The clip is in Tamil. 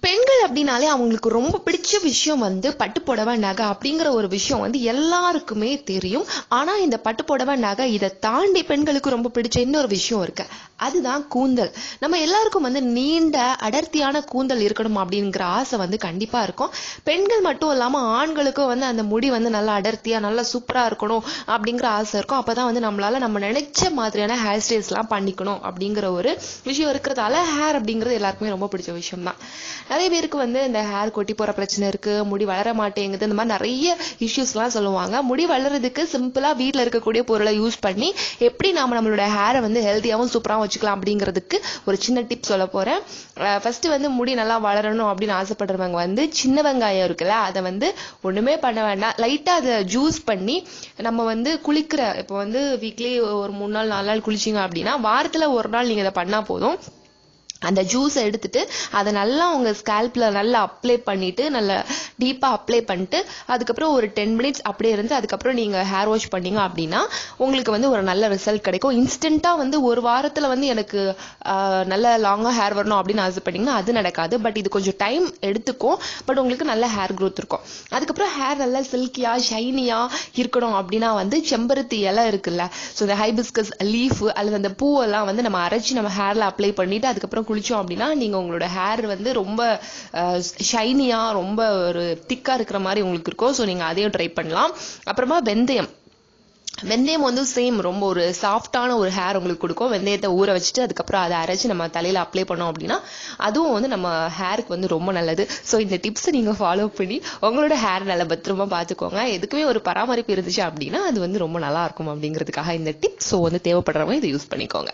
பெண்கள் அப்படின்னாலே அவங்களுக்கு ரொம்ப பிடிச்ச விஷயம் வந்து பட்டு புடவை நகை அப்படிங்கிற ஒரு விஷயம் வந்து எல்லாருக்குமே தெரியும். ஆனா இந்த பட்டு புடவை நகை இதை தாண்டி பெண்களுக்கு ரொம்ப பிடிச்ச இன்னொரு விஷயம் இருக்கு. அதுதான் கூந்தல். நம்ம எல்லாருக்கும் வந்து நீண்ட அடர்த்தியான கூந்தல் இருக்கணும் அப்படிங்கிற ஆசை வந்து கண்டிப்பா இருக்கும். பெண்கள் மட்டும் இல்லாம ஆண்களுக்கும் வந்து அந்த முடி வந்து நல்லா அடர்த்தியா நல்லா சூப்பரா இருக்கணும் அப்படிங்கிற ஆசை இருக்கும். அப்பதான் வந்து நம்மளால நம்ம நினைச்ச மாதிரியான ஹேர் ஸ்டைல்ஸ் எல்லாம் பண்ணிக்கணும் அப்படிங்கிற ஒரு விஷயம் இருக்கிறதால ஹேர் அப்படிங்கிறது எல்லாருக்குமே ரொம்ப பிடிச்ச விஷயம் தான். நிறைய பேருக்கு வந்து இந்த ஹேர் கொட்டி போற பிரச்சனை இருக்கு, முடி வளர மாட்டேங்குது, இந்த மாதிரி நிறைய இஷ்யூஸ் எல்லாம் சொல்லுவாங்க. முடி வளர்றதுக்கு சிம்பிளா வீட்டுல இருக்கக்கூடிய பொருளை யூஸ் பண்ணி எப்படி நாம நம்மளோட ஹேரை வந்து ஹெல்த்தியாவும் சூப்பராகவும் வச்சுக்கலாம் அப்படிங்கிறதுக்கு ஒரு சின்ன டிப் சொல்ல போறேன். ஃபர்ஸ்ட் வந்து முடி நல்லா வளரணும் அப்படின்னு ஆசைப்படுறவங்க வந்து சின்ன வெங்காயம் இருக்குல்ல, அதை வந்து ஒண்ணுமே பண்ண வேண்டாம், லைட்டா அதை ஜூஸ் பண்ணி நம்ம வந்து குளிக்கிற இப்போ வந்து வீக்லி ஒரு 3 நாள் 4 நாள் குளிச்சிங்க அப்படின்னா வாரத்துல ஒரு நாள் நீங்க இதை பண்ணா போதும். அந்த ஜூஸை எடுத்துட்டு அதை நல்லா உங்க ஸ்கேல்ப்ல நல்லா அப்ளை பண்ணிட்டு நல்லா டீப்பா அப்ளை பண்ணிட்டு அதுக்கப்புறம் ஒரு 10 மினிட்ஸ் அப்படியே இருந்து அதுக்கப்புறம் நீங்க ஹேர் வாஷ் பண்ணீங்க அப்படின்னா உங்களுக்கு வந்து ஒரு நல்ல ரிசல்ட் கிடைக்கும். இன்ஸ்டன்டா வந்து ஒரு வாரத்துல வந்து எனக்கு நல்ல லாங்கா ஹேர் வரணும் அப்படின்னு ஆசைப்பட்டீங்கன்னா அது நடக்காது. பட் இது கொஞ்சம் டைம் எடுத்துக்கும். பட் உங்களுக்கு நல்ல ஹேர் க்ரோத் இருக்கும். அதுக்கப்புறம் ஹேர் நல்லா சில்கியா ஷைனியா இருக்கணும் அப்படின்னா வந்து செம்பருத்தி இலை இருக்குல்ல, ஸோ இந்த ஹைபிஸ்கஸ் லீஃப் அல்லது அந்த பூவெல்லாம் வந்து நம்ம அரைச்சி நம்ம ஹேர்ல அப்ளை பண்ணிட்டு அதுக்கப்புறம் குளிச்சோம் அப்படின்னா நீங்க உங்களோட ஹேர் வந்து ரொம்ப ஷைனியா ரொம்ப ஒரு திக்கா இருக்கிற மாதிரி உங்களுக்கு இருக்கும். ஸோ நீங்க அதையும் ட்ரை பண்ணலாம். அப்புறமா வெந்தயம் வந்து சேம் ரொம்ப ஒரு சாஃப்டான ஒரு ஹேர் உங்களுக்கு கொடுக்கும். வெந்தயத்தை ஊற வச்சுட்டு அதுக்கப்புறம் அதை அரைச்சு நம்ம தலையில அப்ளை பண்ணோம் அப்படின்னா அதுவும் வந்து நம்ம ஹேருக்கு வந்து ரொம்ப நல்லது. ஸோ இந்த டிப்ஸ் நீங்க ஃபாலோ பண்ணி உங்களோட ஹேர் நல்லா பத்திரமா பார்த்துக்கோங்க. எதுக்குமே ஒரு பராமரிப்பு இருந்துச்சு அப்படின்னா அது வந்து ரொம்ப நல்லா இருக்கும் அப்படிங்கிறதுக்காக இந்த டிப்ஸ். ஸோ வந்து தேவைப்படுறவங்க இதை யூஸ் பண்ணிக்கோங்க.